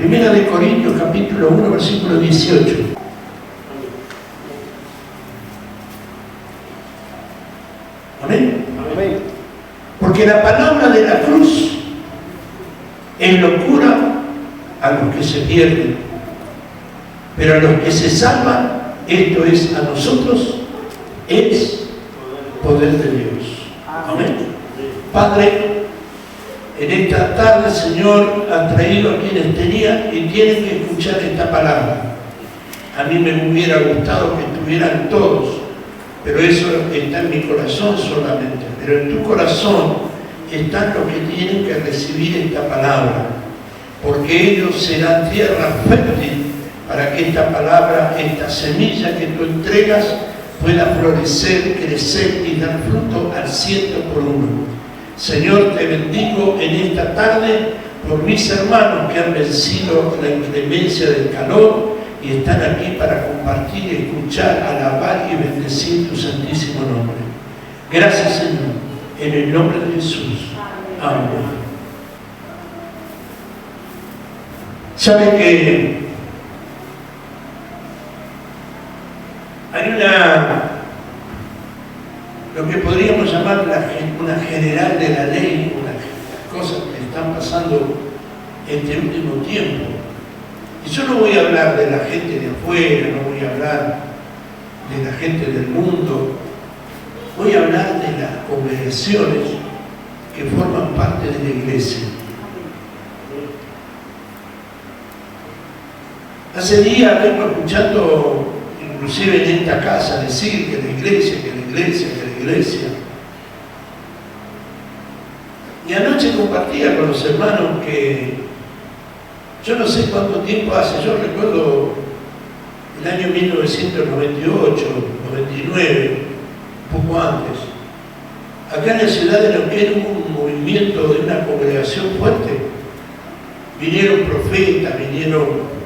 Primera de Corintios, capítulo 1, versículo 18. Amén. Amén. Porque la palabra de la cruz es locura a los que se pierden, pero a los que se salvan, esto es a nosotros, es poder de Dios. Amén. Padre, en esta tarde, Señor, han traído a quienes tenían y tienen que escuchar esta palabra. A mí me hubiera gustado que estuvieran todos, pero eso está en mi corazón solamente. Pero en tu corazón están los que tienen que recibir esta palabra, porque ellos serán tierra fértil para que esta palabra, esta semilla que tú entregas, pueda florecer, crecer y dar fruto al 100 por uno. Señor, te bendigo en esta tarde por mis hermanos que han vencido la inclemencia del calor y están aquí para compartir, escuchar, alabar y bendecir tu santísimo nombre. Gracias, Señor, en el nombre de Jesús. Amén. ¿Sabe que hay lo que podríamos llamar una general de la ley, unas cosas que están pasando en este último tiempo? Y yo no voy a hablar de la gente de afuera, no voy a hablar de la gente del mundo, voy a hablar de las congregaciones que forman parte de la iglesia. Hace días vengo escuchando, inclusive en esta casa, decir que la iglesia, que la iglesia, que la iglesia. Y anoche compartía con los hermanos que yo no sé cuánto tiempo hace, yo recuerdo el año 1998, 99, un poco antes. Acá en la ciudad de Neuquén hubo un movimiento de una congregación fuerte. Vinieron profetas, vinieron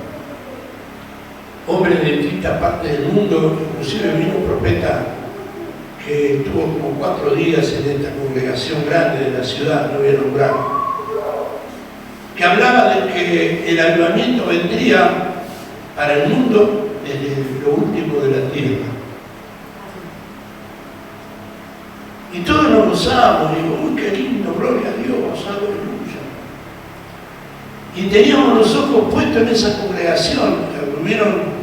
hombres de distintas partes del mundo, inclusive vino un profeta que estuvo como 4 días en esta congregación grande de la ciudad, no voy a nombrar, que hablaba de que el avivamiento vendría para el mundo desde lo último de la tierra. Y todos nos gozábamos, digo, uy, qué lindo, gloria a Dios, aleluya. Y teníamos los ojos puestos en esa congregación, tuvieron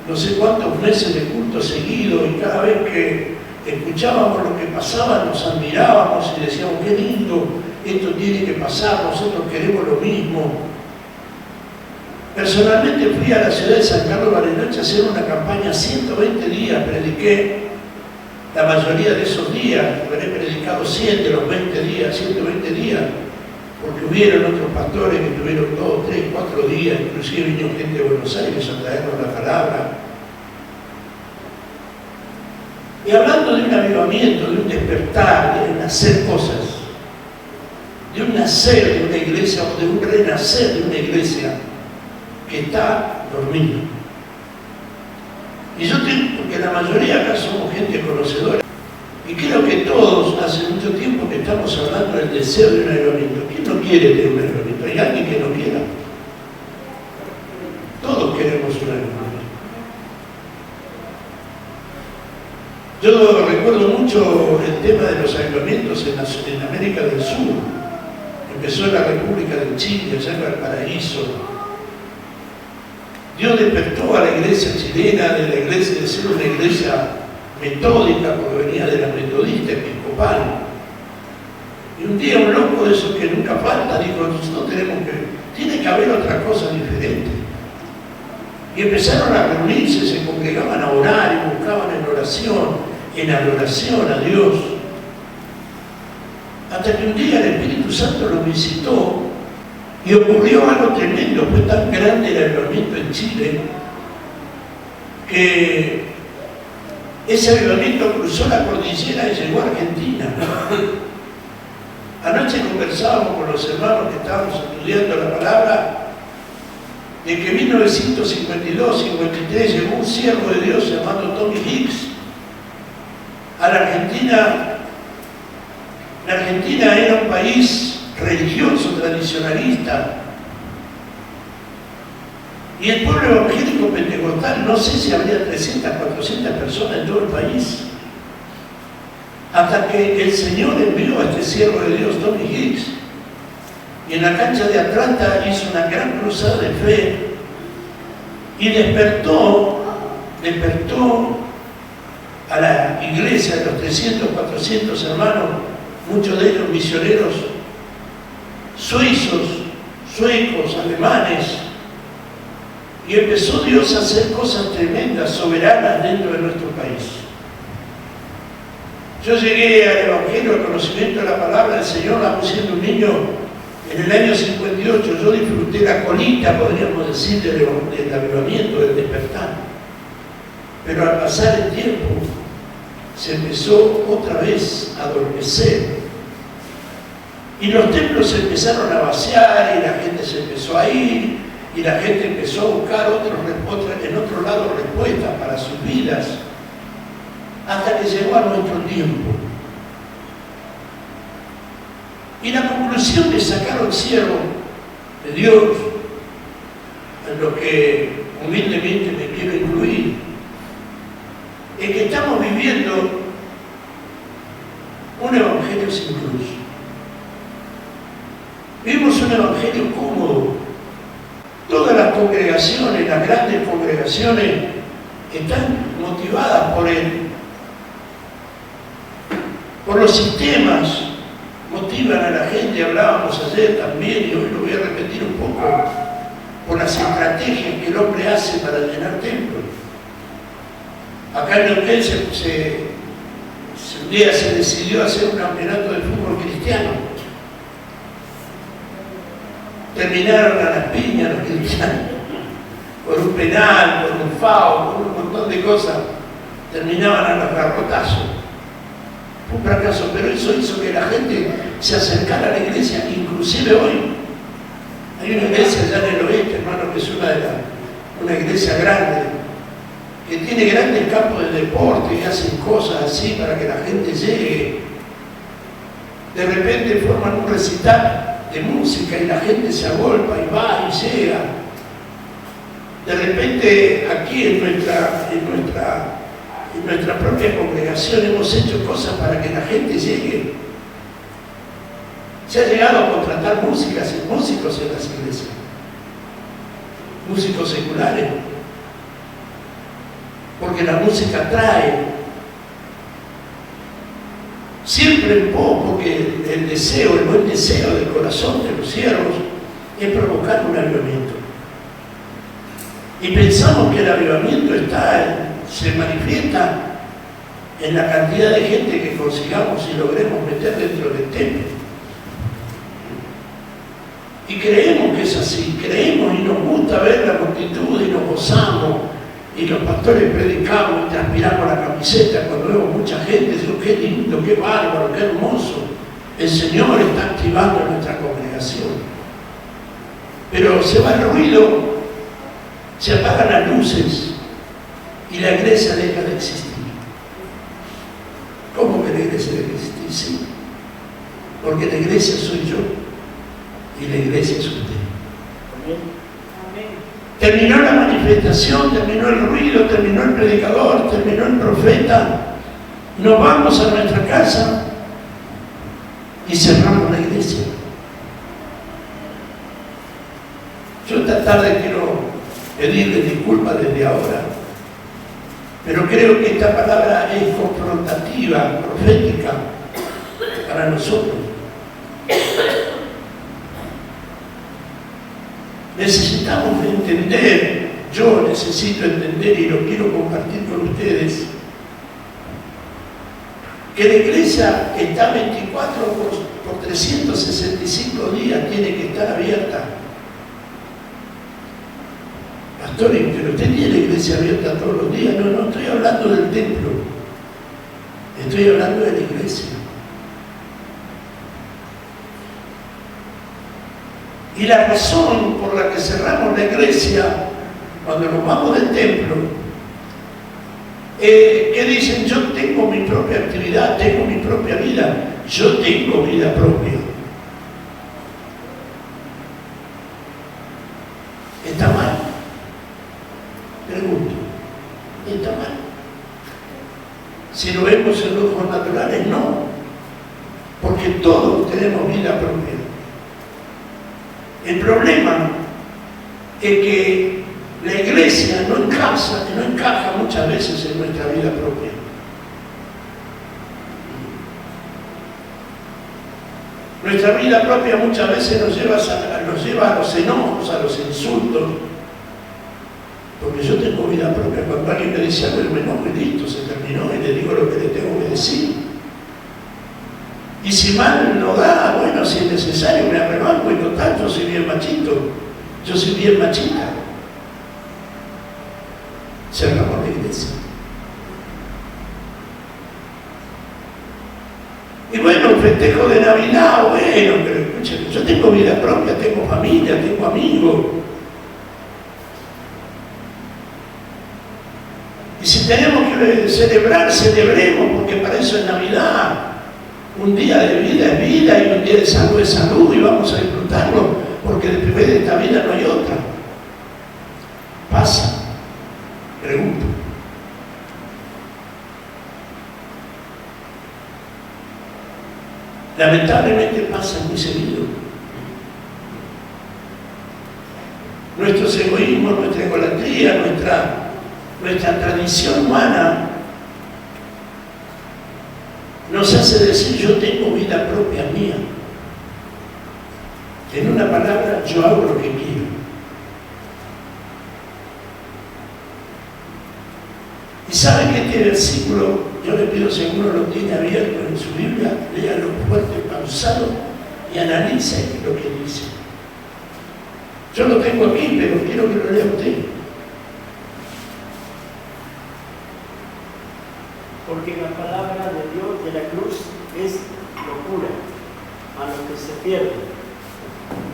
no sé cuántos meses de culto seguido, y cada vez que escuchábamos lo que pasaba nos admirábamos y decíamos, qué lindo, esto tiene que pasar, nosotros queremos lo mismo. Personalmente fui a la ciudad de San Carlos Bariloche a hacer una campaña 120 días, prediqué la mayoría de esos días, habré predicado 100 de los 20 días, 120 días, porque hubieron otros pastores que tuvieron 2, 3, 4 días, inclusive vino gente de Buenos Aires a traernos la palabra. Y hablando de un avivamiento, de un despertar, de un hacer cosas, de un nacer de una iglesia o de un renacer de una iglesia que está dormida. Y yo tengo, porque la mayoría acá somos gente conocedora, y creo que todos hace mucho tiempo que estamos hablando del deseo de un avivamiento. ¿Quién no quiere tener un avivamiento? ¿Hay alguien que no quiera? Todos queremos un avivamiento. Yo recuerdo mucho el tema de los avivamientos en América del Sur. Empezó en la República del Chile, allá en Valparaíso. Dios despertó a la iglesia chilena de ser una iglesia metódica, porque venía de la metodista episcopal. Y un día un loco de esos que nunca falta dijo, nosotros tiene que haber otra cosa diferente. Y empezaron a reunirse, se congregaban a orar y buscaban en adoración a Dios. Hasta que un día el Espíritu Santo los visitó y ocurrió algo tremendo. Fue tan grande el avivamiento en Chile que ese avivamiento cruzó la cordillera y llegó a Argentina. Anoche conversábamos con los hermanos que estábamos estudiando la palabra de que en 1952-53 llegó un siervo de Dios llamado Tommy Hicks a la Argentina. La Argentina era un país religioso, tradicionalista, Y el pueblo evangélico pentecostal, no sé si habría 300, 400 personas en todo el país. Hasta que el Señor envió a este siervo de Dios, Tony Hicks, y en la cancha de Atlanta hizo una gran cruzada de fe y despertó a la iglesia de los 300, 400 hermanos, muchos de ellos misioneros suizos, suecos, alemanes, y empezó Dios a hacer cosas tremendas, soberanas dentro de nuestro país. Yo llegué al Evangelio, al conocimiento de la palabra del Señor, aún siendo un niño, en el año 58. Yo disfruté la colita, podríamos decir, del avivamiento, del despertar. Pero al pasar el tiempo, se empezó otra vez a adormecer. Y los templos se empezaron a vaciar, y la gente se empezó a ir, y la gente empezó a buscar en otro lado respuestas para sus vidas, hasta que llegó a nuestro tiempo. Y la conclusión que sacaron siervos de Dios, en lo que humildemente me quiero incluir, es que estamos viviendo un evangelio sin cruz. Vivimos un evangelio cómodo. Todas las congregaciones, las grandes congregaciones, están motivadas por los sistemas, motivan a la gente. Hablábamos ayer también, y hoy lo voy a repetir un poco, por las estrategias que el hombre hace para llenar templos. Acá en Neuquén un día se decidió hacer un campeonato de fútbol cristiano. Terminaron a las piñas los cristianos, por un penal, por un FAO, por un montón de cosas, terminaban a los garrotazos. Fue un fracaso, pero eso hizo que la gente se acercara a la iglesia. Inclusive hoy hay una iglesia allá en el oeste, hermano, que es una iglesia grande, que tiene grandes campos de deporte y hacen cosas así para que la gente llegue. De repente forman un recital de música y la gente se agolpa y va y llega. De repente aquí en nuestra propia congregación hemos hecho cosas para que la gente llegue. Se ha llegado a contratar músicos en las iglesias, músicos seculares, porque la música atrae. Siempre en poco, porque el buen deseo del corazón de los siervos es provocar un avivamiento. Y pensamos que el avivamiento se manifiesta en la cantidad de gente que consigamos y logremos meter dentro del templo. Y creemos que es así, creemos y nos gusta ver la multitud y nos gozamos. Y los pastores predicamos y transpiramos la camiseta cuando vemos mucha gente. Decimos, qué lindo, qué bárbaro, qué hermoso. El Señor está activando en nuestra congregación. Pero se va el ruido, se apagan las luces y la iglesia deja de existir. ¿Cómo que la iglesia deja de existir? Sí. Porque la iglesia soy yo y la iglesia es usted. Amén. Terminó la manifestación, terminó el ruido, terminó el predicador, terminó el profeta. Nos vamos a nuestra casa y cerramos la iglesia. Yo esta tarde quiero pedirle disculpas desde ahora, pero creo que esta palabra es confrontativa, profética para nosotros. Necesitamos entender, yo necesito entender y lo quiero compartir con ustedes, que la iglesia está 24 por 365 días, tiene que estar abierta. Pastor, pero usted tiene la iglesia abierta todos los días. No estoy hablando del templo, estoy hablando de la iglesia. Y la razón por la que cerramos la iglesia cuando nos vamos del templo, que dicen, yo tengo mi propia actividad, tengo mi propia vida, yo tengo vida propia. Está mal. Pregunto, ¿está mal? Si lo vemos en los ojos naturales, no, porque todos tenemos vida propia. El problema es que la iglesia no encaja muchas veces en nuestra vida propia. Nuestra vida propia muchas veces nos lleva a los enojos, a los insultos, porque yo tengo vida propia. Cuando alguien me dice algo, yo me enojo y listo, se terminó, y le digo lo que le tengo que decir. Y si mal no da, bueno, si es necesario, me arrebanco y total, yo soy bien machito, yo soy bien machita. Cerramos la iglesia. Y bueno, un festejo de Navidad, bueno, pero escúchame, yo tengo vida propia, tengo familia, tengo amigos. Y si tenemos que celebrar, celebremos, porque para eso es Navidad. Un día de vida es vida y un día de salud es salud, y vamos a disfrutarlo, porque después de esta vida no hay otra. Pasa. Pregunto. Lamentablemente pasa muy seguido. Nuestros egoísmos, nuestra egolatría, nuestra tradición humana nos hace decir: yo tengo vida propia mía. En una palabra, yo hago lo que quiero. Y saben que este versículo, yo le pido, si alguno lo tiene abierto en su Biblia, léalo fuerte, pausado y analice lo que dice. Yo lo tengo aquí, pero quiero que lo lea usted. Porque la palabra de Dios de la cruz es locura a los que se pierden,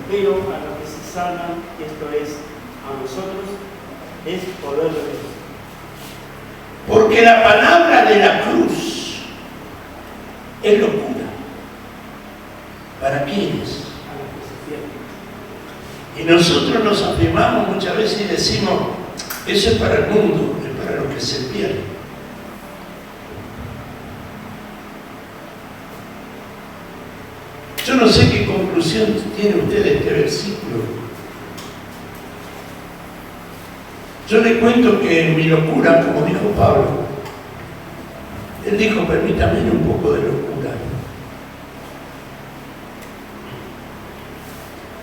pero a los que se salvan, esto es, a nosotros, es poder de Dios. Porque la palabra de la cruz es locura. ¿Para quiénes? A los que se pierden. Y nosotros nos afirmamos muchas veces y decimos: eso es para el mundo, es para los que se pierden. Yo no sé qué conclusión tiene usted de este versículo. Yo le cuento que en mi locura, como dijo Pablo, él dijo: permítame un poco de locura.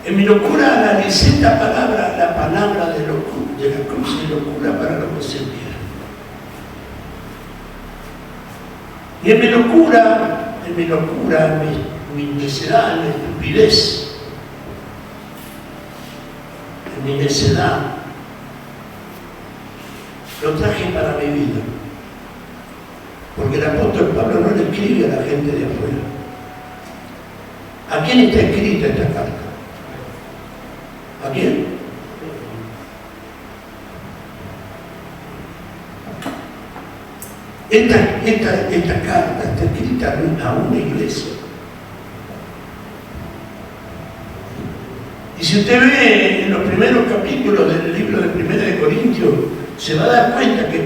En mi locura analicé esta palabra, la palabra de la cruz de locura para los que se pierden. Y en mi locura, mi necedad, en mi estupidez, en mi necedad, lo traje para mi vida. Porque el apóstol Pablo no le escribe a la gente de afuera. ¿A quién está escrita esta carta? ¿A quién? Esta carta está escrita a una iglesia. Y si usted ve en los primeros capítulos del libro de 1 de Corintios, se va a dar cuenta que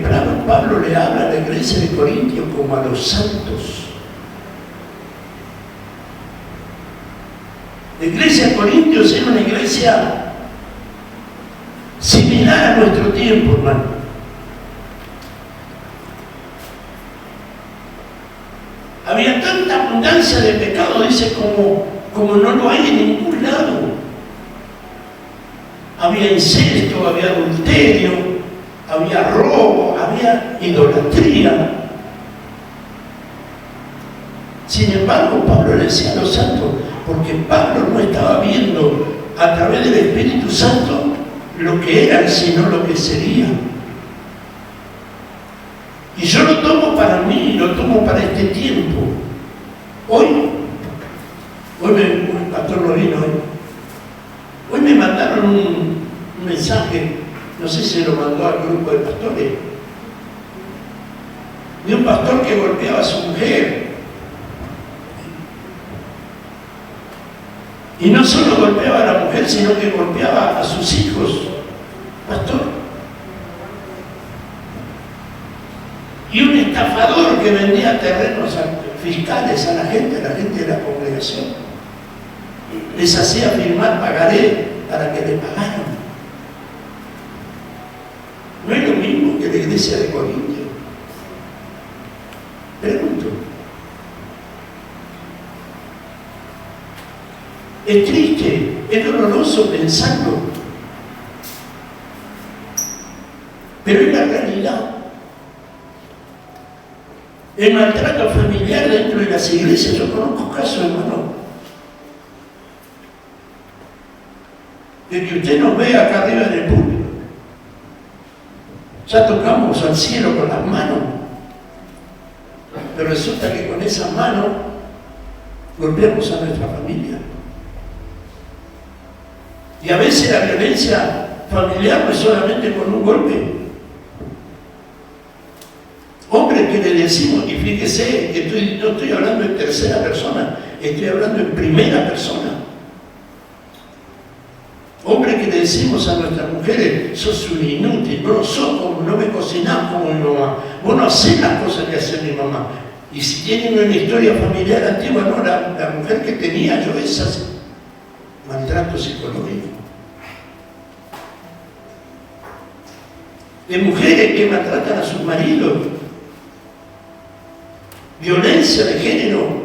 Pablo le habla a la iglesia de Corintios como a los santos. La iglesia de Corintios era una iglesia similar a nuestro tiempo, hermano. Había tanta abundancia de pecado, dice, como no lo hay en ningún lado. Había incesto, había adulterio, había robo, había idolatría. Sin embargo, Pablo le decía a los santos, porque Pablo no estaba viendo a través del Espíritu Santo lo que eran, sino lo que serían. Y yo lo tomo para mí, lo tomo para este tiempo. Hoy el pastor no vino hoy me mandaron un mensaje, no sé si lo mandó al grupo de pastores, de un pastor que golpeaba a su mujer. Y no solo golpeaba a la mujer, sino que golpeaba a sus hijos. Pastor, estafador que vendía terrenos fiscales a la gente de la congregación. Les hacía firmar pagaré para que le pagaran. No es lo mismo que la iglesia de Corintio. Pregunto. Es triste, es doloroso pensarlo, pero es la realidad. El maltrato familiar dentro de las iglesias, yo conozco casos, hermano, de que usted nos ve acá arriba en el público. Ya tocamos al cielo con las manos, pero resulta que con esas manos golpeamos a nuestra familia. Y a veces la violencia familiar no es solamente con un golpe. Hombres que le decimos, y fíjese que no estoy hablando en tercera persona, estoy hablando en primera persona. Hombres que le decimos a nuestras mujeres, sos un inútil, no me cocinás como mi mamá, vos no hacés las cosas que hace mi mamá. Y si tienen una historia familiar antigua, no, la mujer que tenía yo esas maltrato psicológico. De mujeres que maltratan a sus maridos, violencia de género,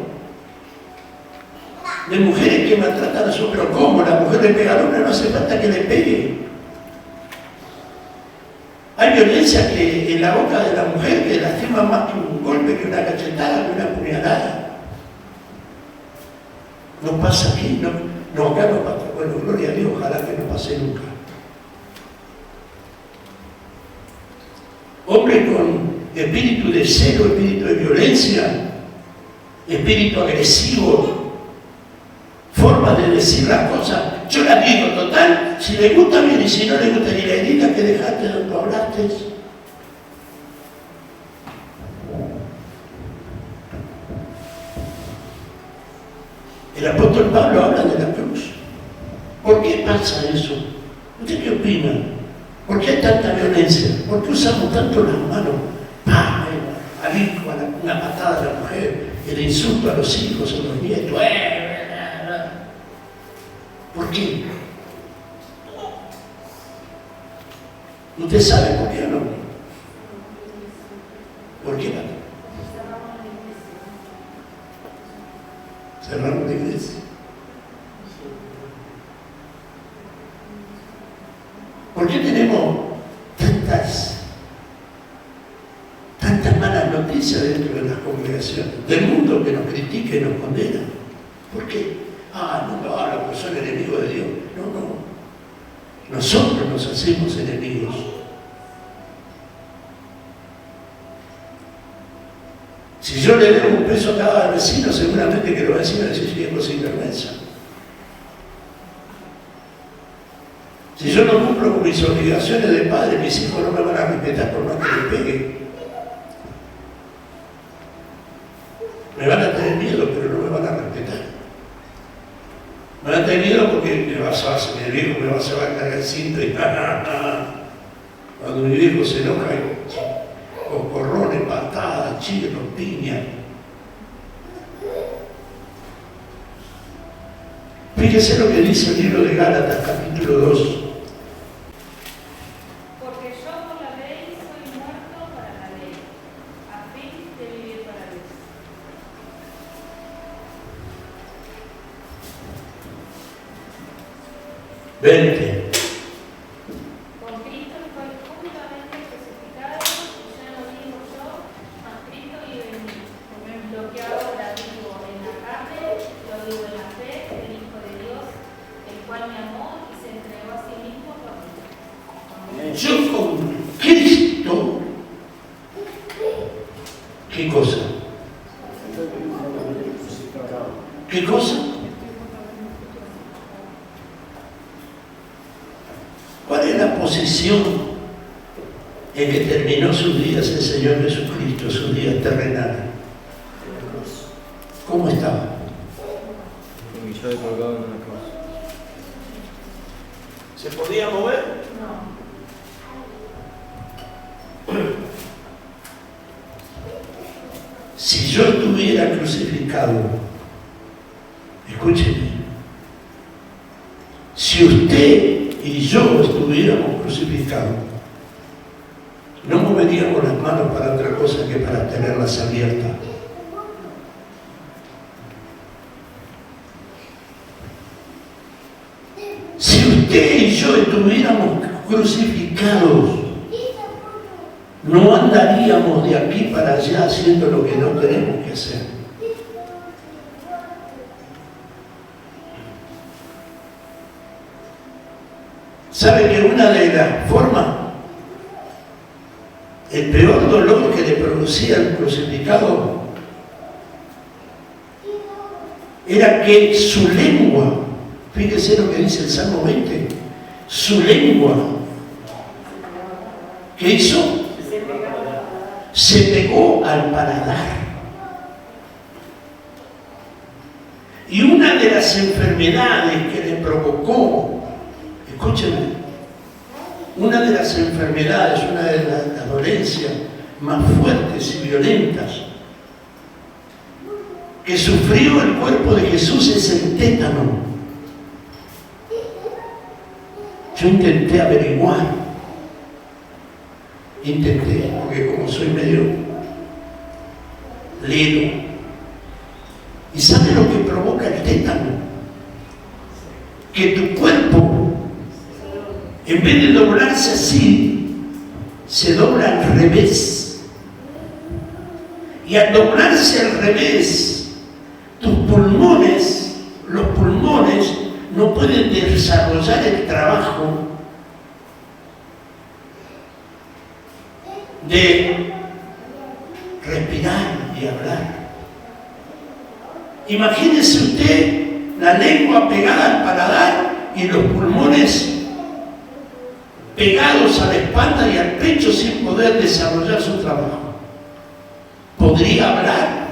de mujeres que maltratan a su, pero ¿cómo? La mujer le pega al hombre, no hace falta que le pegue. Hay violencia que en la boca de la mujer que lastima más que un golpe, que una cachetada, que una puñalada. No pasa aquí, no, acá no pasa. Bueno, gloria a Dios, ojalá que no pase nunca. Hombres con espíritu de celo, espíritu de violencia, espíritu agresivo, forma de decir las cosas. Yo las digo, total, si le gusta bien y si no le gusta, ni la herida que dejaste donde hablaste. El apóstol Pablo habla de la cruz. ¿Por qué pasa eso? ¿Usted qué opina? ¿Por qué hay tanta violencia? ¿Por qué usamos tanto las manos? ¡Pam! Al hijo, una patada a la mujer, el insulto a los hijos, a los nietos. ¿Por qué? ¿Usted sabe por qué o no? ¿Por qué? Cerramos la iglesia. ¿Por qué tenemos tantas malas noticias dentro de las congregaciones? Del mundo que nos critica y nos condena. ¿Por qué? No, pues son enemigos de Dios. No. Nosotros nos hacemos enemigos. Si yo le debo un peso a cada vecino, seguramente que lo va a decir viejo sin vergüenza. Si yo no cumplo con mis obligaciones de padre, mis hijos no me van a respetar por más que me peguen. Me van a tener miedo, pero no me van a respetar. Me van a tener miedo porque mi viejo me va a sacar el cinto y cuando mi viejo se enoja, corrones, patadas, chirros, piña. Fíjese lo que dice el libro de Gálatas, capítulo 2. Porque yo por la ley soy muerto para la ley, a fin de vivir para Dios. Vente. Con Cristo estoy juntamente crucificado, y ya no vivo yo, mas Cristo vive en mí. Lo que ahora vivo en la carne, lo vivo en la fe del Hijo de Dios, el cual me amó y se entregó a sí mismo por mí. Yo con Cristo, ¿qué cosa? ¿Qué cosa? ¿Cuál es la posición en que terminó sus días el Señor Jesucristo, sus días terrenales? ¿Cómo estaba? Humillado y colgado en una cruz. ¿Se podía mover? No. crucificado. Escúcheme, si usted y yo estuviéramos crucificados, no moveríamos las manos para otra cosa que para tenerlas abiertas. Si usted y yo estuviéramos crucificados, no andaríamos de aquí para allá haciendo lo que no tenemos que hacer. ¿Sabe que una de las formas, el peor dolor que le producía el crucificado era que su lengua, fíjese lo que dice el Salmo 20, su lengua, ¿qué hizo? Se pegó al paladar. Y una de las enfermedades que le provocó, escúcheme, una de las enfermedades, una de las dolencias más fuertes y violentas que sufrió el cuerpo de Jesús es el tétano. Yo intenté averiguar, porque como soy medio lelo, ¿y sabe lo que provoca el tétano? Que tu cuerpo, en vez de doblarse así, se dobla al revés. Y al doblarse al revés, tus pulmones, los pulmones, no pueden desarrollar el trabajo de respirar y hablar. Imagínese usted la lengua pegada al paladar y los pulmones pegados a la espalda y al pecho sin poder desarrollar su trabajo. ¿Podría hablar?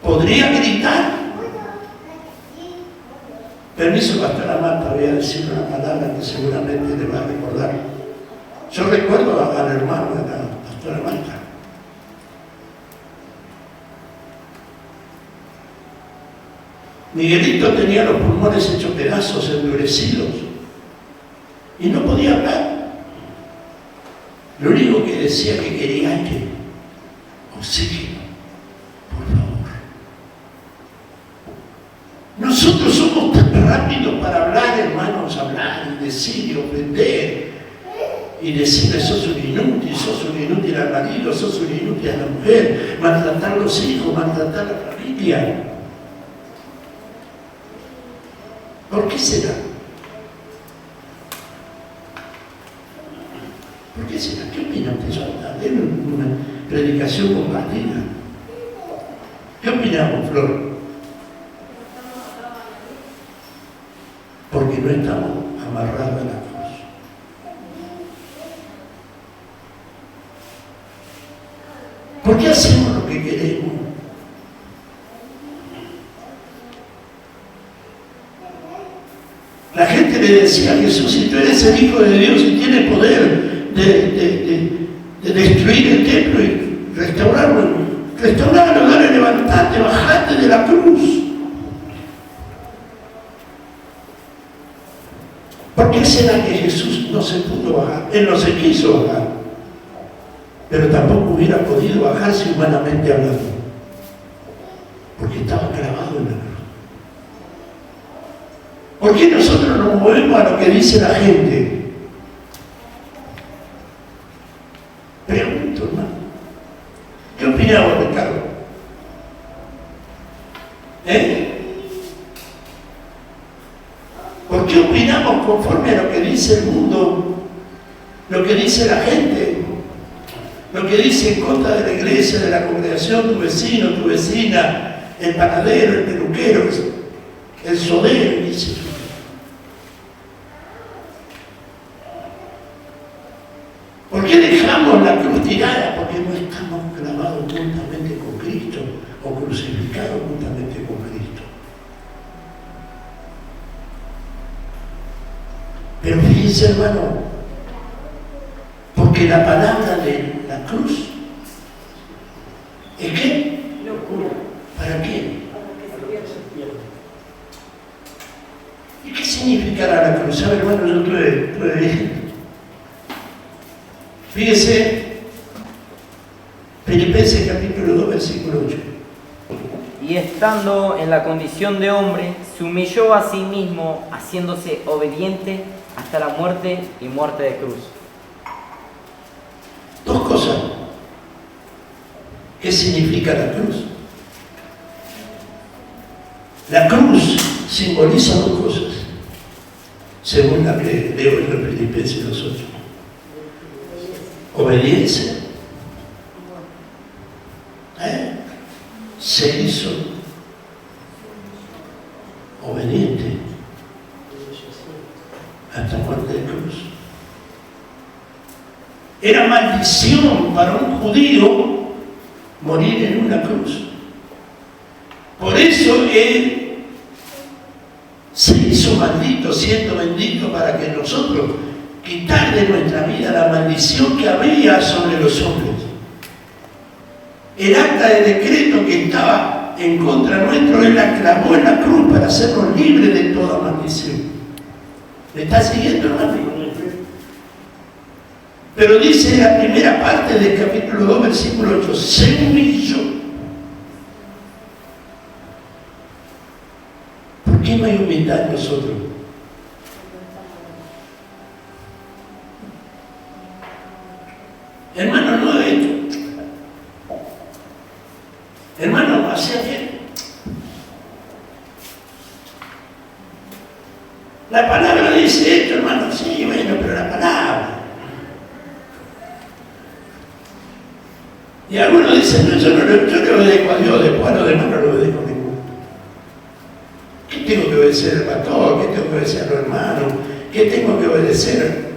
¿Podría gritar? Permiso, pastora Marta, voy a decir una palabra que seguramente le va a recordar. Yo recuerdo al hermano de la pastora Marta. Miguelito tenía los pulmones hechos pedazos, endurecidos, y no podía hablar. Lo único que decía que quería aire, oxígeno, por favor. Nosotros somos tan rápidos para hablar, hermanos, hablar y decir y ofender y decirle sos un inútil al marido, sos un inútil a la mujer, maltratar a los hijos, maltratar a la familia. ¿Por qué será? ¿Por qué será? ¿Qué opina usted? Den una predicación compartida. ¿Qué opinamos, Flor? Porque no estamos amarrados a la cruz. ¿Por qué hacemos lo que queremos? La gente le decía a Jesús, si tú eres el Hijo de Dios y tienes poder de destruir el templo y restaurarlo, dale, levantate, bajate de la cruz. ¿Por qué será que Jesús no se pudo bajar? Él no se quiso bajar, pero tampoco hubiera podido bajarse humanamente hablando, porque estaba clavado en la cruz. ¿Por qué nosotros nos movemos a lo que dice la gente? Pregunto, hermano. ¿Qué opinamos, Ricardo? ¿Por qué opinamos conforme a lo que dice el mundo, lo que dice la gente, lo que dice en contra de la iglesia, de la congregación, tu vecino, tu vecina, el panadero, el peluquero, el sodero, dice? ¿Por qué dejamos la cruz tirada? Porque no estamos clavados juntamente con Cristo o crucificados juntamente con Cristo. Pero fíjense, hermano, porque la palabra de la cruz es ¿qué? Locura. significará la cruz? A ver, hermano, yo estuve viendo. Fíjese, Filipenses capítulo 2, versículo 8. Y estando en la condición de hombre, se humilló a sí mismo, haciéndose obediente hasta la muerte y muerte de cruz. Dos cosas. ¿Qué significa la cruz? La cruz simboliza dos cosas, según la que leo en Filipenses 2:8. Obediencia. Se hizo obediente hasta muerte de cruz. Era maldición para un judío morir en una cruz. Por eso Él se hizo maldito, siendo bendito, para que nosotros quitar de nuestra vida la maldición que había sobre los hombres. El acta de decreto que estaba en contra nuestro, Él la clavó en la cruz para hacernos libres de toda maldición. ¿Me está siguiendo, hermano? Pero dice la primera parte del capítulo 2, versículo 8, se humilló. ¿Por qué no hay humildad en nosotros? Hermano, no es esto. Hermano, hacia bien. La palabra dice esto, hermano. Sí, bueno, pero la palabra. Y algunos dicen, no, yo le obedezco a Dios, después a los demás no le obedezco a ninguno. ¿Qué tengo que obedecer al pastor? ¿Qué tengo que obedecer a los hermanos? ¿Qué tengo que obedecer?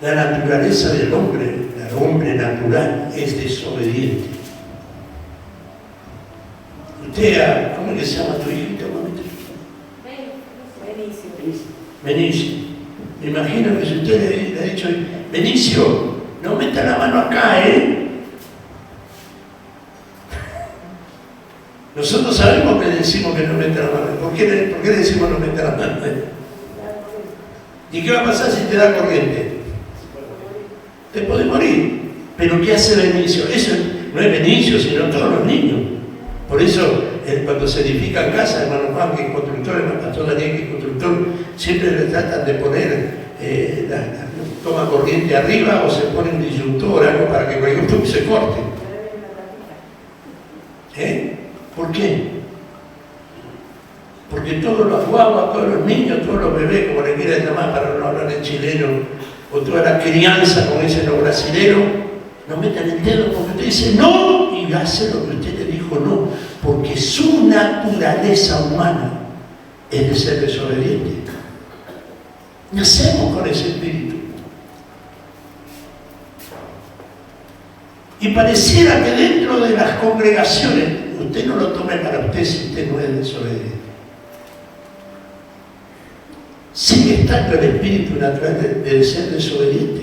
La naturaleza del hombre, el hombre natural, es desobediente. Usted, ¿cómo le se llama tu hijito? Benicio. Me imagino que si usted le ha dicho, Benicio, no meta la mano acá, ¿eh? Nosotros sabemos que decimos que no meta la mano. ¿Por qué decimos no meta la mano? ¿Y qué va a pasar si te da corriente? Te puede morir. Pero ¿qué hace Benicio? Eso no es Benicio, sino todos los niños. Por eso, cuando se edifican casas, hermano Juan, que es constructor, hermano pastor Daniel, que es constructor, siempre le tratan de poner la toma corriente arriba o se pone un disyuntor, algo para que cualquier punto se corte. ¿Por qué? Porque todos los guaguas, todos los niños, todos los bebés, como le quieran llamar para no hablar en chileno, o toda la crianza, como dicen los brasileños, no metan el dedo porque usted dice no y hace lo que usted le dijo no, porque su naturaleza humana es de ser desobediente. Nacemos con ese espíritu. Y pareciera que dentro de las congregaciones, usted no lo tome para usted si usted no es desobediente. Sigue estando el espíritu natural de ser desobediente.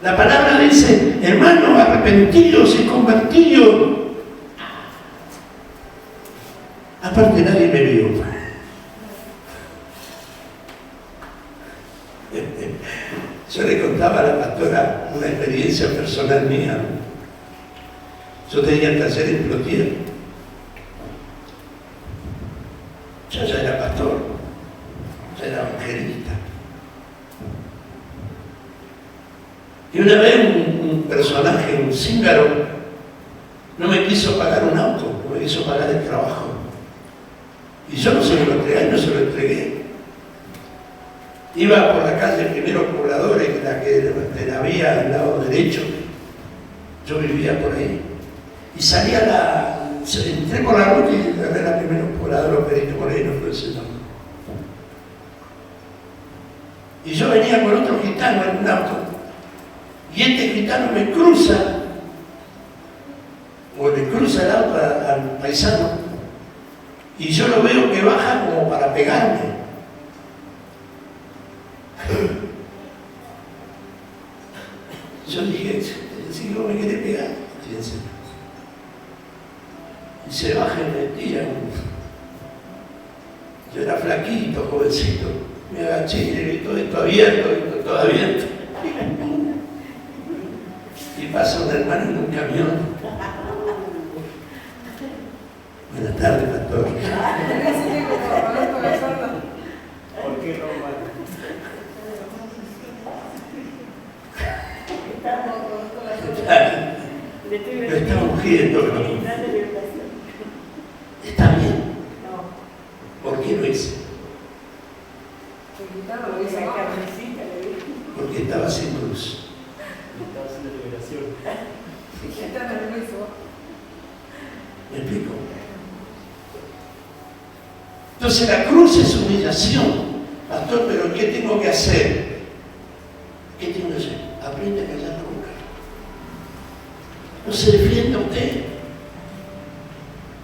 La palabra dice, hermano, arrepentidos y convertidos. Aparte nadie me vio. Yo le contaba a la pastora una experiencia personal mía. Yo tenía el taller en Plotier. Yo ya era pastor, ya era evangelista. Y una vez un personaje, un cíngaro, no me quiso pagar un auto, no me quiso pagar el trabajo. Y yo no se lo entregué, no se lo entregué. Iba por la calle Primeros Pobladores, de la vía del lado derecho, yo vivía por ahí. Y entré por la ruta y agarré la Primeros Pobladores, Perito Moreno, no sé nombre. Y yo venía con otro gitano en un auto. Y este gitano me cruza, o le cruza el auto al paisano, y yo lo veo que baja como para pegarme. Yo dije, si vos me querés pegar, fíjense. se baja y me tira. Yo era flaquito, jovencito. Me agaché y le vi todo esto abierto, todo abierto. Y pasa un hermano en un camión. Buenas tardes, pastor. ¿Por qué robar? Lo está ungiendo. Está bien. ¿Por qué lo hice? Porque estaba sin cruz. Estaba haciendo liberación. ¿Me explico? Entonces la cruz es humillación. Pastor, ¿pero qué tengo que hacer? ¿Qué tengo que hacer? Aprende a callar la boca. No se defienda usted.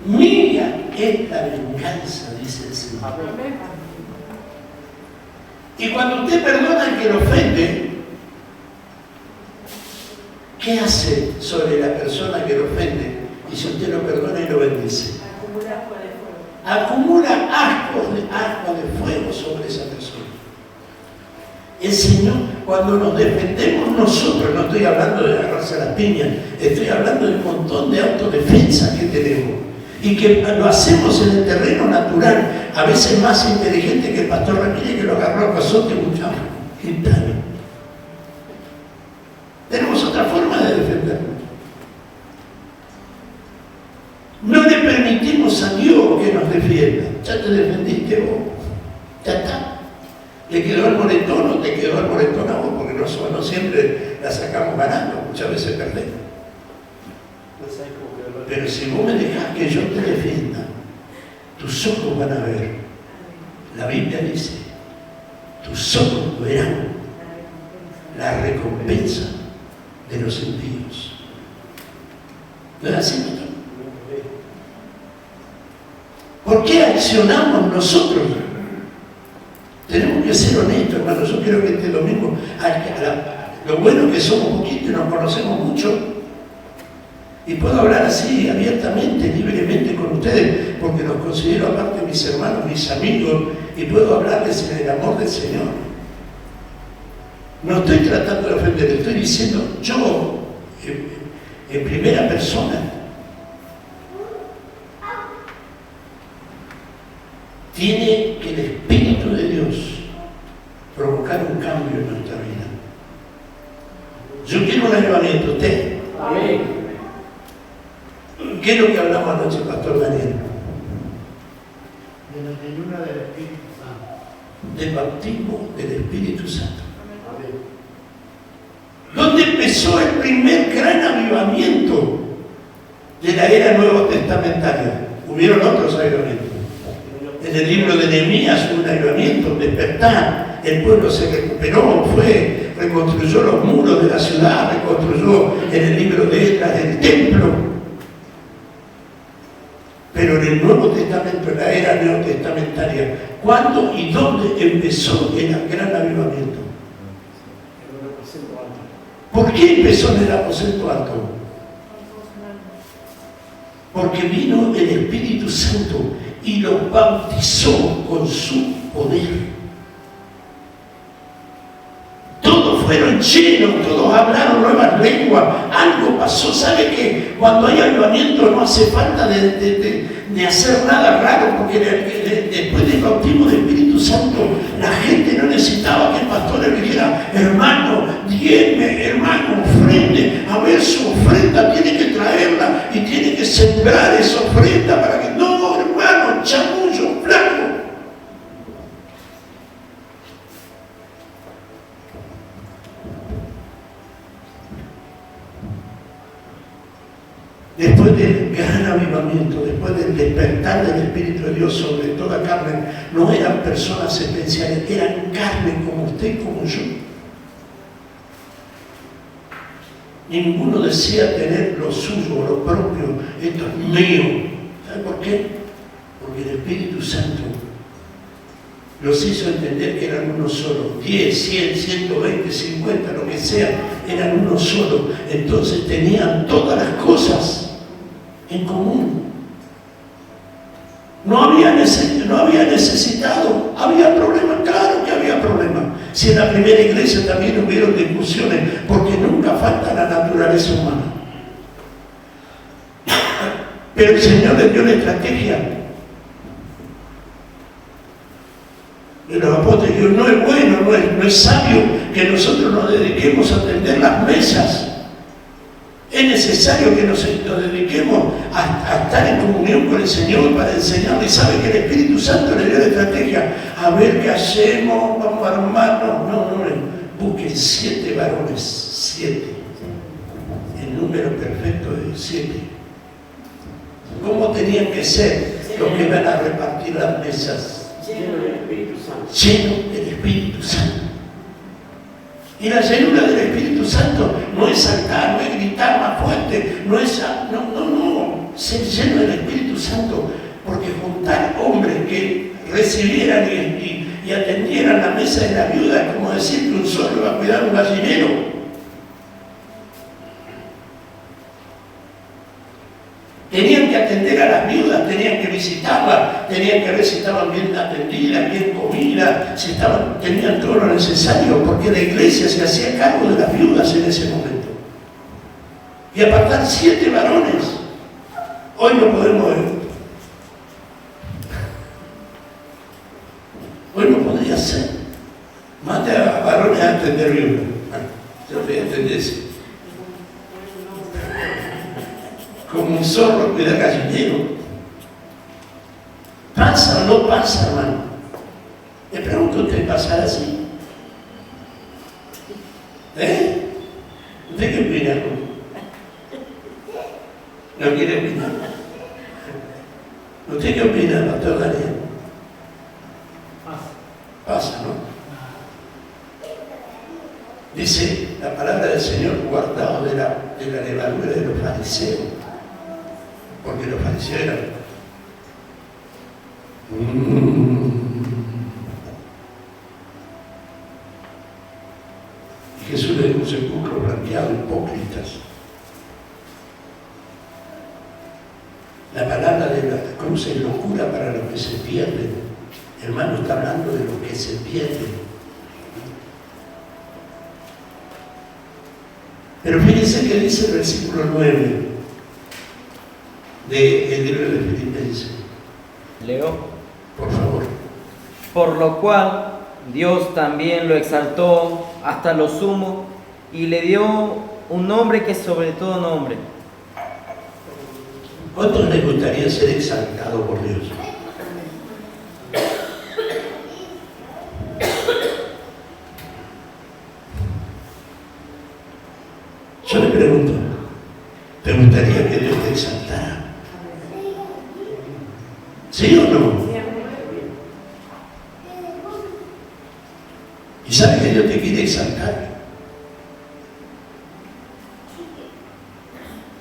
Mía es la venganza, dice el Señor. Y cuando usted perdona al que lo ofende, ¿qué hace sobre la persona que lo ofende? Y si usted lo perdona y lo bendice, acumula ascuas de fuego sobre esa persona. El Señor, cuando nos defendemos nosotros, no estoy hablando de agarrarse a las piñas, estoy hablando del montón de autodefensa que tenemos y que lo hacemos en el terreno natural, a veces más inteligente que el pastor Ramírez, que lo agarró a pasote muchacho gitano. Tenemos otra forma de defendernos. No le permitimos a Dios que nos defienda. Ya te defendiste vos. Ya está. ¿Le quedó el moretón o te quedó el moretón a vos? Porque no siempre la sacamos ganando, muchas veces perdemos. Pero si vos me dejás que yo te defienda, tus ojos van a ver. La Biblia dice, tus ojos verán la recompensa de los impíos. ¿No es así, pastor? ¿Por qué accionamos nosotros? Tenemos que ser honestos, hermanos. Yo creo que este domingo, lo bueno que somos poquitos y nos conocemos mucho, y puedo hablar así, abiertamente, libremente con ustedes, porque los considero aparte mis hermanos, mis amigos, y puedo hablarles en el amor del Señor. No estoy tratando de ofender, estoy diciendo yo, en primera persona, tiene que el Espíritu de Dios provocar un cambio en nuestra vida. Yo quiero un avivamiento, ¿usted? Amén. ¿Qué es lo que hablamos anoche, Pastor Daniel? De la llenura del Espíritu Santo. Del bautismo del Espíritu Santo. Amén. ¿Dónde empezó el primer gran avivamiento de la era nuevo testamentaria? Hubieron otros avivamientos. En el libro de Nehemías hubo un avivamiento, despertar. El pueblo se recuperó, reconstruyó los muros de la ciudad, reconstruyó en el libro de Esdras el templo. Pero en el Nuevo Testamento, en la era neotestamentaria, ¿cuándo y dónde empezó el gran avivamiento? En el aposento alto. ¿Por qué empezó en el aposento alto? Porque vino el Espíritu Santo y los bautizó con su poder. Todos fueron llenos, todos hablaron nuevas lenguas, algo pasó. ¿Sabe que cuando hay avivamiento no hace falta de hacer nada raro? Porque después del bautismo del Espíritu Santo, la gente no necesitaba que el pastor le dijera, hermano, diezme, hermano, ofrende. A ver, su ofrenda tiene que traerla y tiene que sembrar esa ofrenda para que... No, hermano, chamullo, flaco. Después del gran avivamiento, después del despertar del Espíritu de Dios sobre toda carne, no eran personas especiales, eran carne como usted y como yo. Ninguno decía tener lo suyo, lo propio, esto es mío. ¿Sabe por qué? Porque el Espíritu Santo los hizo entender que eran uno solo. 10, 100, 120, 50, lo que sea, eran uno solo. Entonces tenían todas las cosas en común. No había necesitado, había problemas, claro que había problemas. Si en la primera iglesia también hubieron discusiones, porque nunca falta la naturaleza humana. Pero el Señor le dio la estrategia. Y los apóstoles dijeron, no es bueno, no es sabio que nosotros nos dediquemos a atender las mesas. Es necesario que nos dediquemos a estar en comunión con el Señor para enseñarle. Sabe que el Espíritu Santo le dio la estrategia. A ver qué hacemos, vamos a armarnos. No, busquen 7 varones, 7. El número perfecto es 7. ¿Cómo tenían que ser los que van a repartir las mesas? Lleno del Espíritu Santo. Lleno del Espíritu Santo. Y la llenura del Espíritu Santo no es saltar, no es gritar más fuerte, no, ser lleno del Espíritu Santo, porque juntar hombres que recibieran y atendieran la mesa de la viuda es como decir que un solo va a cuidar un gallinero. Tenían que atender a las viudas, tenían que visitarlas, tenían que ver si estaban bien atendidas, bien comidas, si tenían todo lo necesario, porque la iglesia se hacía cargo de las viudas en ese momento. Y apartar 7 varones. Hoy no podemos ver. Hoy no podría ser. Mate a varones a atender viudas. Yo voy a atender eso. Como un zorro cuida gallinero. ¿Pasa o no pasa, hermano? Le pregunto a usted, ¿pasará así? ¿Usted qué opina? ¿No quiere opinar? ¿Usted qué opina, pastor Daniel? Pasa, ¿no? Dice la palabra del Señor, guardado de la levadura de los fariseos. Porque los fariseos eran y Jesús le dio un sepulcro blanqueado, hipócritas. La palabra de la cruz es locura para los que se pierden. Hermano, está hablando de los que se pierden. Pero fíjense que dice el versículo 9 del libro de Filipenses. Leo. Por favor. Por lo cual Dios también lo exaltó hasta lo sumo y le dio un nombre que es sobre todo nombre. ¿Cuántos les gustaría ser exaltado por Dios? Yo le pregunto, ¿te gustaría que Dios te exaltara? ¿Sí o no? ¿Y sabes que Dios te quiere exaltar?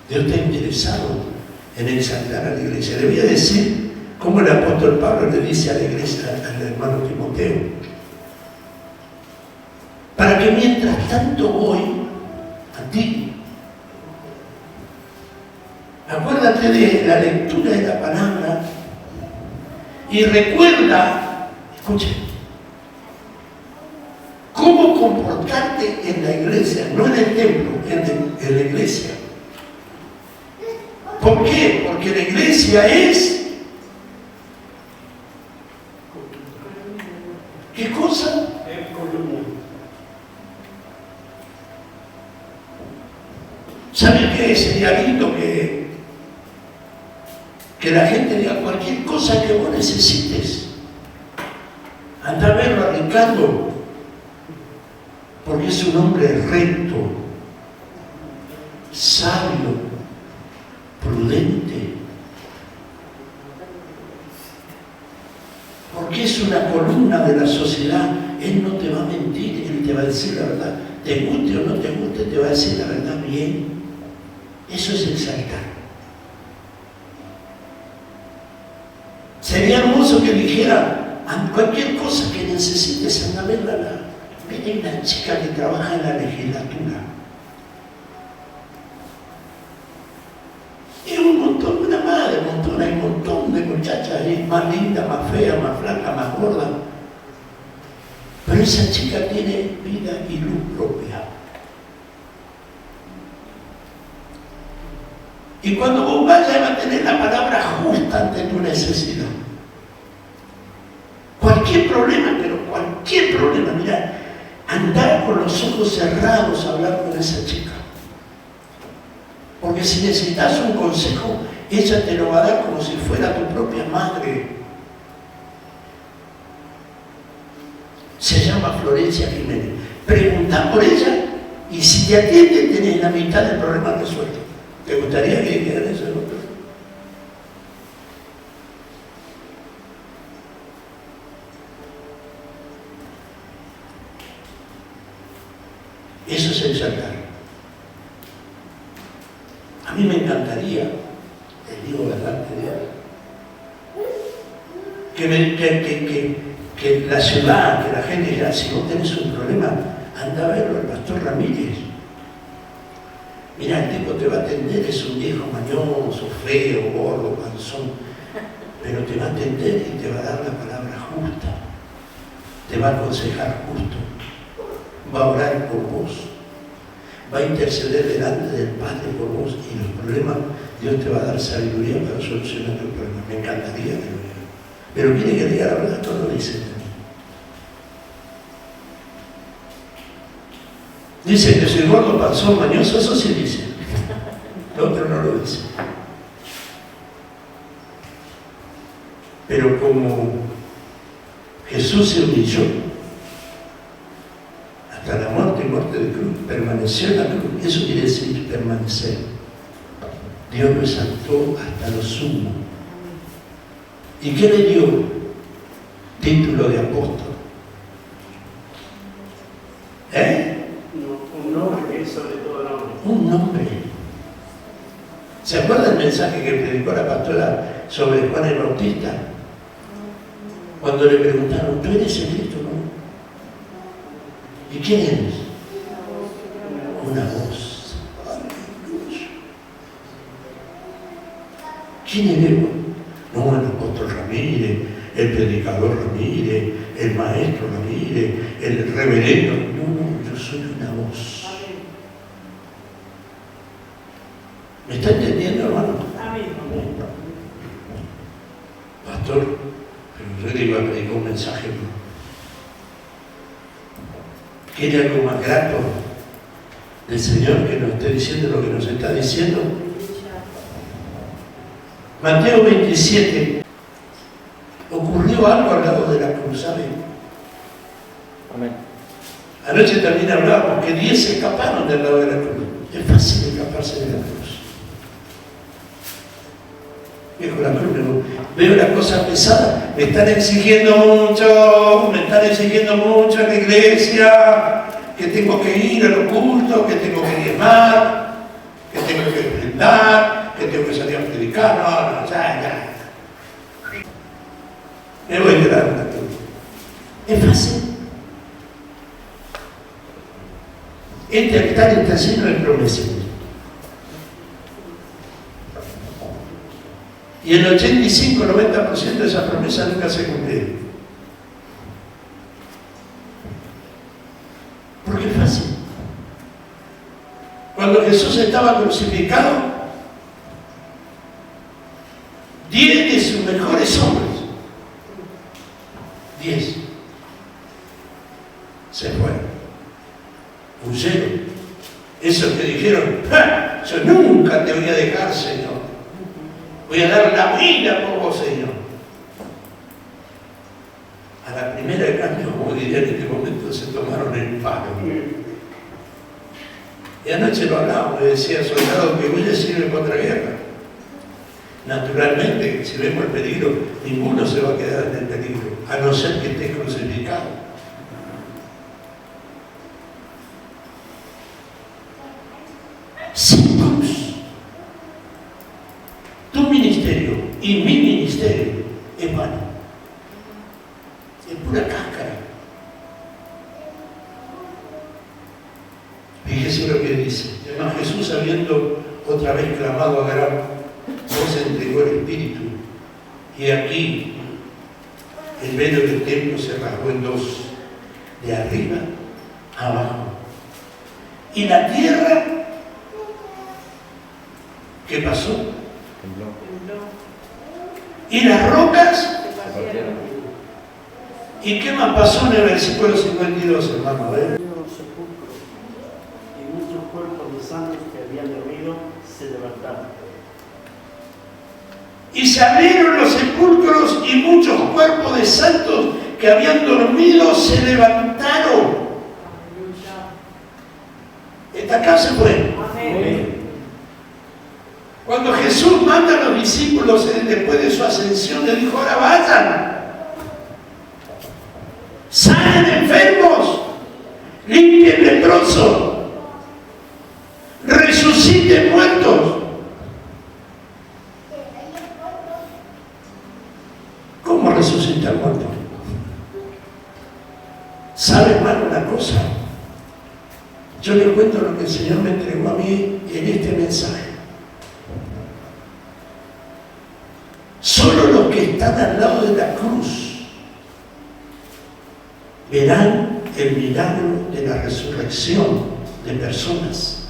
Dios está interesado en exaltar a la iglesia. Le voy a decir cómo el apóstol Pablo le dice a la iglesia, al hermano Timoteo, para que mientras tanto voy a ti, acuérdate de la lectura de la palabra y recuerda, escuche, cómo comportarte en la iglesia, no en el templo, en la iglesia. ¿Por qué? Porque la iglesia es... ¿Qué cosa? ¿Sabe qué? Sería lindo que la gente diga cualquier cosa que vos necesites. Anda a verlo a Ricardo, porque es un hombre recto, sabio, prudente, porque es una columna de la sociedad. Él no te va a mentir, él te va a decir la verdad. Te guste o no te guste, te va a decir la verdad bien. Eso es exaltar. Sería hermoso que dijera, cualquier cosa que necesites, anda a verla. Viene una chica que trabaja en la legislatura. Y un montón, una madre, hay un montón de muchachas ahí. más linda, más fea, más flaca, más gorda. Pero esa chica tiene vida y luz propia. Y cuando vos vayas va a tener la palabra justa ante tu necesidad. Cualquier problema, pero cualquier problema, mira, andar con los ojos cerrados a hablar con esa chica. Porque si necesitas un consejo, ella te lo va a dar como si fuera tu propia madre. Se llama Florencia Jiménez. Preguntá por ella y si te atiende tenés la mitad del problema resuelto. ¿Te gustaría que quieran eso? Eso es ensayar. A mí me encantaría, te digo delante de Dios, que la ciudad, que la gente diga, si vos tenés un problema, anda a verlo al pastor Ramírez. Mira, el tipo te va a atender, es un viejo mañoso, feo, gordo, panzón, pero te va a atender y te va a dar la palabra justa, te va a aconsejar justo, va a orar por vos, va a interceder delante del Padre por vos y los problemas, Dios te va a dar sabiduría para solucionar tus problemas. Me encantaría que lo diga. Pero quiere que diga la verdad, no lo dice de mí. Dice que soy gordo, panzón, mañoso, eso sí dice. Lo otro no lo dice. Pero como Jesús se humilló hasta la muerte y muerte de cruz, permaneció en la cruz, eso quiere decir permanecer. Dios lo exaltó hasta lo sumo. ¿Y qué le dio? Título de apóstol. Un nombre que es sobre todo nombre. Un nombre. ¿Se acuerda el mensaje que predicó la pastora sobre Juan el Bautista? Cuando le preguntaron, ¿tú eres el Cristo, no? ¿Y quién eres? Una voz. Aleluya. ¿Quién eres? No, el apóstol Ramírez, el predicador Ramírez, el maestro Ramírez, el reverendo. No, yo soy una voz. ¿Me está entendiendo, hermano? Pastor, pero yo le iba a predicar un mensaje. ¿Quiere algo más grato del Señor que nos esté diciendo lo que nos está diciendo? Mateo 27. Ocurrió algo al lado de la cruz, ¿saben? Amén. Anoche también hablábamos que 10 se escaparon del lado de la cruz. Es fácil escaparse de la cruz. Viejo, la cruz, veo las cosas pesadas. Me están exigiendo mucho en la iglesia, que tengo que ir a los cultos, que tengo que diezmar, que tengo que ofrendar, que tengo que salir a predicar. No, ya. Me voy a llorar en la cruz. Es fácil. Este altar está lleno de promesas. Y el 85-90% de esas promesas nunca se cumplieron. Porque es fácil. Cuando Jesús estaba crucificado, 10 de sus mejores hombres, 10, se fueron, huyeron. Esos que dijeron, ¡ja! Yo nunca te voy a dejar, Señor. Voy a dar la vida por vos, Señor. A la primera de cambio, como diría en este momento, se tomaron el palo. Y anoche lo hablábamos, le decía, soldado que huye sirve contra guerra. Naturalmente, si vemos el peligro, ninguno se va a quedar en el peligro, a no ser que esté crucificado. Sin cruz. Tu ministerio y mi ministerio es vano. Es pura cáscara. Fíjese lo que dice. Además, Jesús, habiendo otra vez clamado a gran voz, entregó el Espíritu. Y aquí el velo del templo se rasgó en dos, de arriba a abajo. Y la tierra, ¿qué pasó? Tembló. Y las rocas, Se partieron. ¿y qué más pasó en el versículo 52, hermano? A ver. Los sepulcros y muchos cuerpos de santos que habían dormido se levantaron. Y se abrieron los sepulcros y muchos cuerpos de santos que habían dormido se levantaron. Esta casa fue. Cuando Jesús manda a los discípulos después de su ascensión, le dijo: ahora vayan, sanen enfermos, limpien leprosos, resuciten muertos. ¿Cómo resucitar muertos? ¿Sabe, hermano, una cosa? Yo le cuento lo que el Señor me entregó a mí en este mensaje. Solo los que están al lado de la cruz verán el milagro de la resurrección de personas.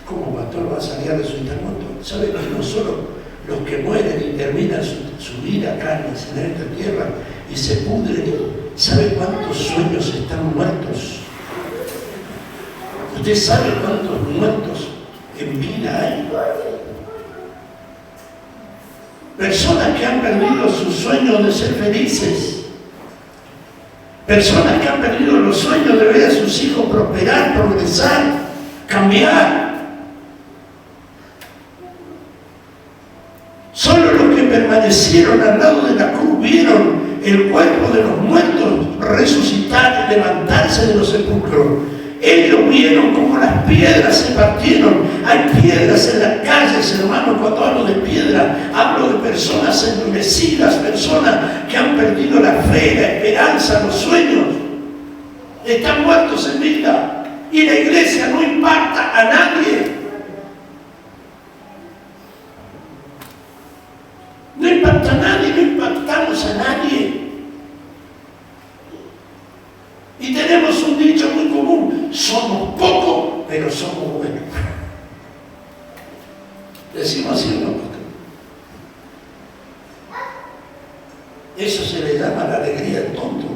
¿Cómo, pastor, va a salir a resucitar muertos? ¿Sabe que no solo los que mueren y terminan su vida acá en esta tierra y se pudren? ¿Sabe cuántos sueños están muertos? ¿Usted sabe cuántos muertos en vida hay? Personas que han perdido sus sueños de ser felices. Personas que han perdido los sueños de ver a sus hijos prosperar, progresar, cambiar. Solo los que permanecieron al lado de la cruz vieron el cuerpo de los muertos resucitar y levantarse de los sepulcros. Ellos vieron cómo las piedras se partieron. Hay piedras en las calles, hermano. Cuando hablo de piedra, hablo de personas endurecidas, personas que han perdido la fe, la esperanza, los sueños. Están muertos en vida. Y la iglesia no impacta a nadie. No impacta a nadie, no impactamos a nadie. Y tenemos un dicho muy común: somos pocos, pero somos buenos. Decimos así, ¿no, pastor? Eso se le llama la alegría del tonto.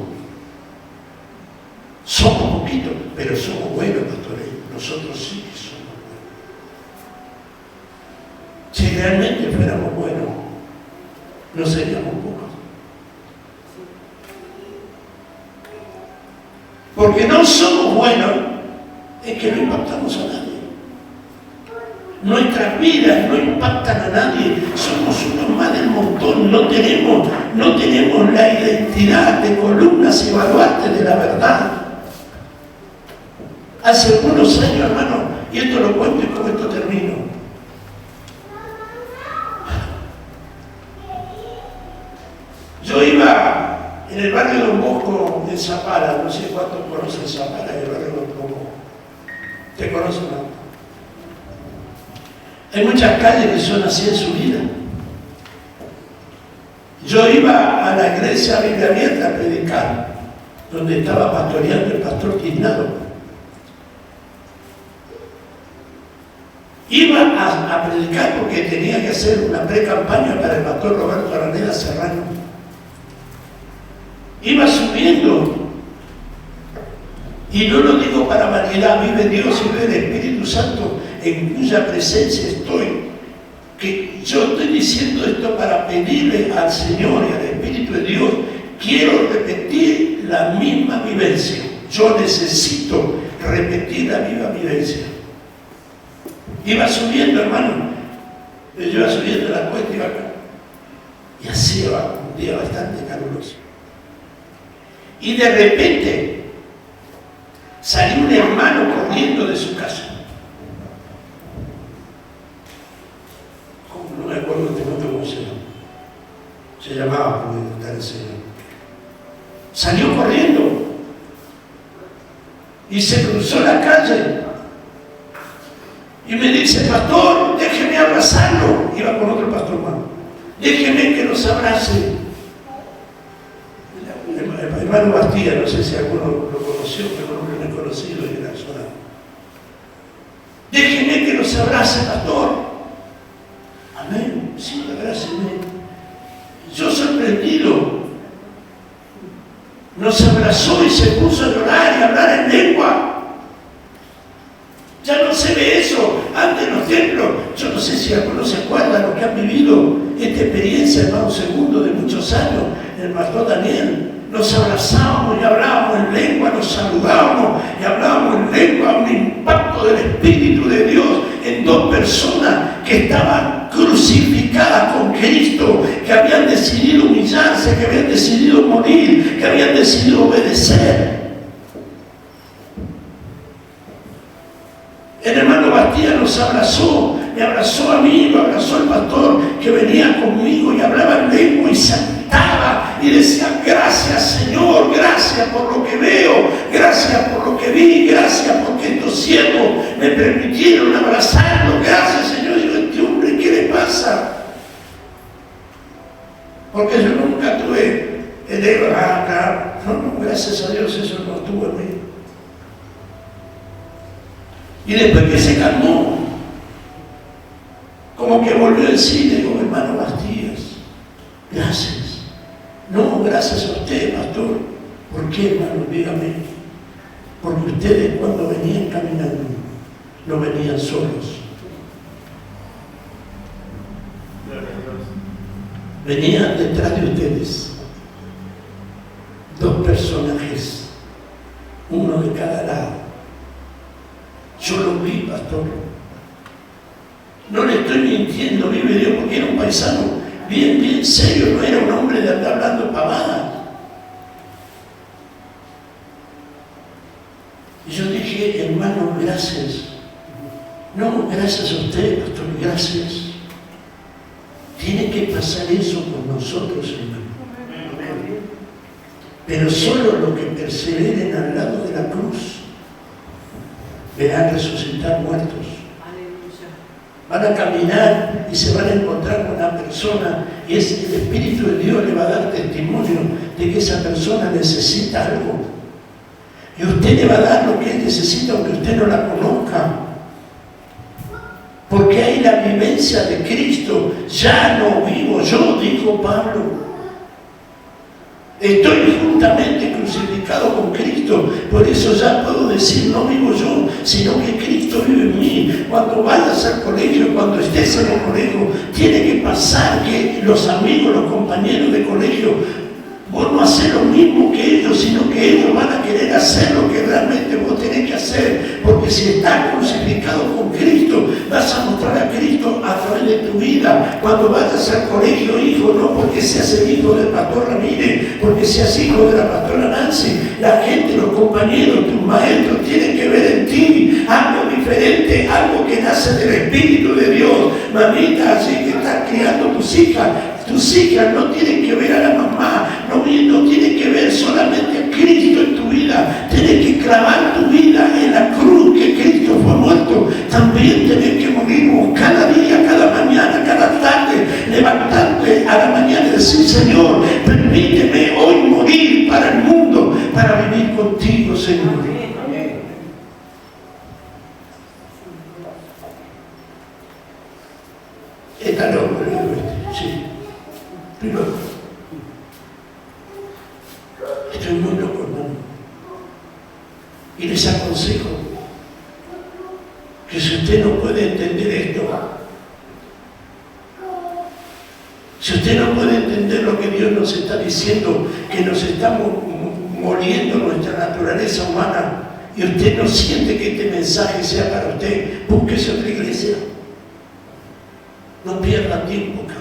Somos poquitos, pero somos buenos, pastores. Nosotros sí que somos buenos. Si realmente fuéramos buenos, no seríamos pocos. Porque no somos buenos, es que no impactamos a nadie. Nuestras vidas no impactan a nadie. Somos unos más del montón. No tenemos la identidad de columnas y baluartes de la verdad. Hace algunos años, hermano, y esto lo cuento y con esto termino. Yo iba en el barrio Don Bosco, en Zapala, no sé cuántos conocen Zapala, el barrio Don Bosco. ¿Te conocen, no? Hay muchas calles que son así en su vida. Yo iba a la iglesia Biblia Abierta a predicar, donde estaba pastoreando el pastor Tiznado. Iba a predicar porque tenía que hacer una pre-campaña para el pastor Roberto Araneda Serrano. Iba subiendo, y no lo digo para vanidad, vive Dios y vive el Espíritu Santo, en cuya presencia estoy, que yo estoy diciendo esto para pedirle al Señor y al Espíritu de Dios: quiero repetir la misma vivencia. Yo necesito repetir la misma vivencia. Iba subiendo, hermano, yo iba subiendo la cuesta, iba acá, y hacía un día bastante caluroso. Y de repente salió un hermano corriendo de su casa. No me acuerdo de cómo se llama. Se llamaba, como está el Señor. Salió corriendo y se cruzó la calle. Y me dice: pastor, déjeme abrazarlo. Iba con otro pastor más. Déjenme que los abrace. El hermano Bastía, no sé si alguno lo conoció, pero no lo he conocido en la zona. Déjenme que los abrace, pastor. Amén. Sí, abrácenme. Yo sorprendido. Nos abrazó y se puso a llorar y a hablar en lengua. Ya no se ve eso antes en los templos. Yo no sé si algunos se acuerdan los que han vivido esta experiencia, hermano segundo, de muchos años, el pastor Daniel. Nos abrazábamos y hablábamos en lengua, nos saludábamos y hablábamos en lengua, un impacto del Espíritu de Dios en dos personas que estaban crucificadas con Cristo, que habían decidido humillarse, que habían decidido morir, que habían decidido obedecer. El hermano Bastía nos abrazó, me abrazó a mí, me abrazó al pastor que venía conmigo y hablaba en lengua y saltaba y decía: gracias Señor, gracias por lo que veo, gracias por lo que vi, gracias porque estos siervos me permitieron abrazarlo, gracias Señor. Y digo, este hombre, ¿qué le pasa? Porque yo nunca tuve el ego, no, gracias a Dios eso no estuvo en mí. Y después que se calmó, como que volvió en sí, le digo: hermano Bastías, gracias. No, gracias a usted, pastor. ¿Por qué, hermano? Dígame. Porque ustedes cuando venían caminando, no venían solos. Venían detrás de ustedes dos personajes, uno de cada lado. Yo lo vi, pastor. No le estoy mintiendo, vive Dios, porque era un paisano bien serio, no era un hombre de andar hablando pavadas. Y yo dije: hermano, gracias. No, gracias a usted, pastor, gracias. Tiene que pasar eso con nosotros, hermano. Pero solo los que perseveren al lado de la cruz verán resucitar muertos. Van a caminar y se van a encontrar con una persona y el Espíritu de Dios le va a dar testimonio de que esa persona necesita algo. Y usted le va a dar lo que él necesita aunque usted no la conozca. Porque hay la vivencia de Cristo. Ya no vivo yo, dijo Pablo. Estoy juntamente crucificado con Cristo, por eso ya puedo decir: no vivo yo, sino que Cristo vive en mí. Cuando vayas al colegio, cuando estés en el colegio, tiene que pasar que los amigos, los compañeros de colegio, vos no haces lo mismo que ellos, sino que ellos van a querer hacer lo que realmente vos tenés que hacer, porque si estás crucificado con Cristo, vas a mostrar a Cristo a través de tu vida. Cuando vayas al colegio, hijo, no porque seas el hijo del pastor Ramírez, porque seas hijo de la pastora Nancy, la gente, los compañeros, tus maestros tienen que ver en ti algo diferente, algo que nace del Espíritu de Dios. Mamita, así que estás criando tus hijas no tienen que ver a la mamá, no tienen que ver solamente a Cristo en tu vida. Tienes que clavar tu vida en la cruz que Cristo fue muerto. También tenés que morir vos cada día, cada mañana, cada tarde, levantarte a la mañana y decir: Señor, permíteme hoy morir para el mundo, para vivir contigo, Señor. Está loco, sí. Pero estoy muy loco, hermano. Y les aconsejo que si usted no puede entender esto, si usted no puede entender lo que Dios nos está diciendo, que nos estamos moliendo nuestra naturaleza humana, y usted no siente que este mensaje sea para usted, búsquese otra iglesia. No pierda tiempo acá.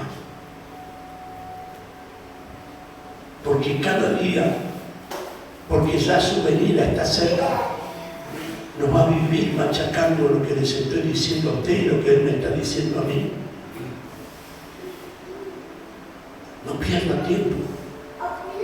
Porque cada día, porque ya su venida está cerca, nos va a vivir machacando lo que les estoy diciendo a usted y lo que Él me está diciendo a mí. No pierda tiempo.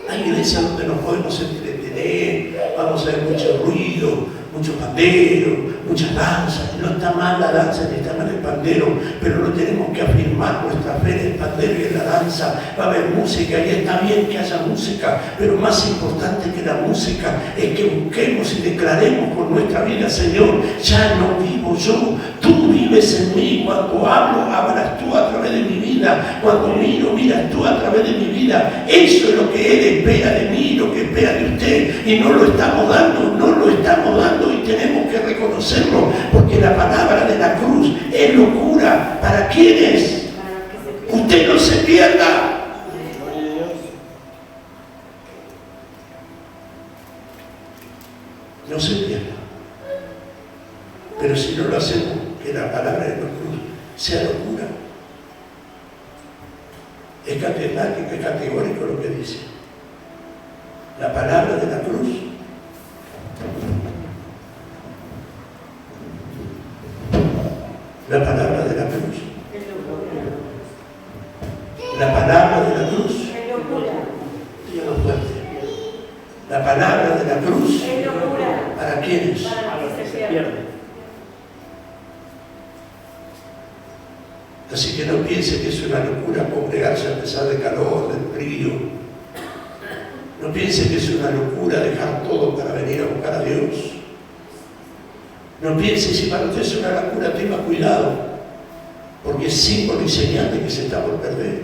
Hay iglesias donde nos podemos entretener, vamos a ver mucho ruido, mucho pandero, muchas danzas. No está mal la danza ni está mal el pandero, pero no tenemos que afirmar nuestra fe en el pandero y en la danza. alabanza, va a haber música, y está bien que haya música, pero más importante que la música es que busquemos y declaremos con nuestra vida: Señor, ya no vivo yo, tú vives en mí. Cuando hablo, hablas tú a través de mi vida. Cuando miro, miras tú a través de mi vida. Eso es lo que Él espera de mí, lo que espera de usted, y no lo estamos dando, y tenemos que reconocerlo, porque la palabra de la cruz es locura. ¿Para quiénes? Usted no se pierda. No se pierda. Pero si no lo hacemos, que la palabra de la cruz sea locura. Es categórico lo que dice. La palabra de la cruz la palabra de la cruz. La palabra de la cruz. La palabra de la cruz. ¿Para quiénes? A los que se pierden. Así que no piense que es una locura congregarse a pesar del calor, del frío. No piense que es una locura dejar todo para venir a buscar a Dios. No piense, si para usted es una locura, tenga cuidado, porque es símbolo y señal de que se está por perder.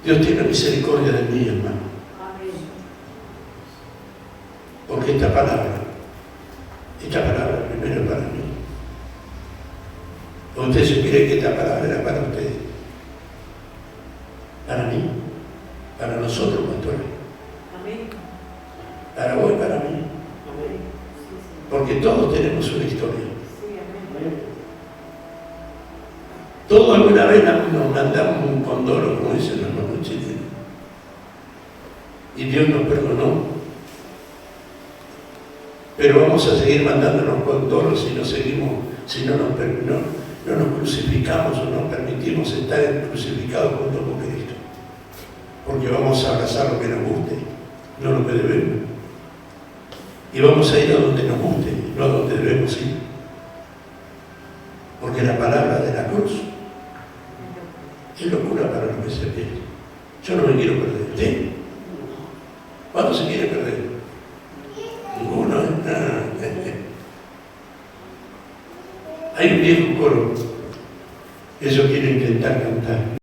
Dios tiene misericordia de mí, hermano. Porque esta palabra primero es para mí. ¿O usted se cree que esta palabra era para usted? Para mí, para nosotros, pastores. Para vos y para mí. Porque todos tenemos una historia. Todos alguna vez nos mandamos un condoro, como dicen los hermanos chilenos. Y Dios nos perdonó. Pero vamos a seguir mandándonos condoros si no seguimos, si no nos crucificamos o no permitimos estar crucificados junto con Cristo. Porque vamos a abrazar lo que nos guste, no lo que debemos. Y vamos a ir a donde nos guste, no a donde debemos ir. Porque la palabra de la cruz es locura para los que se pierden. Yo no me quiero perder. ¿Usted? ¿Cuándo se quiere perder? Ninguno. Hay un viejo coro, eso quiero intentar cantar.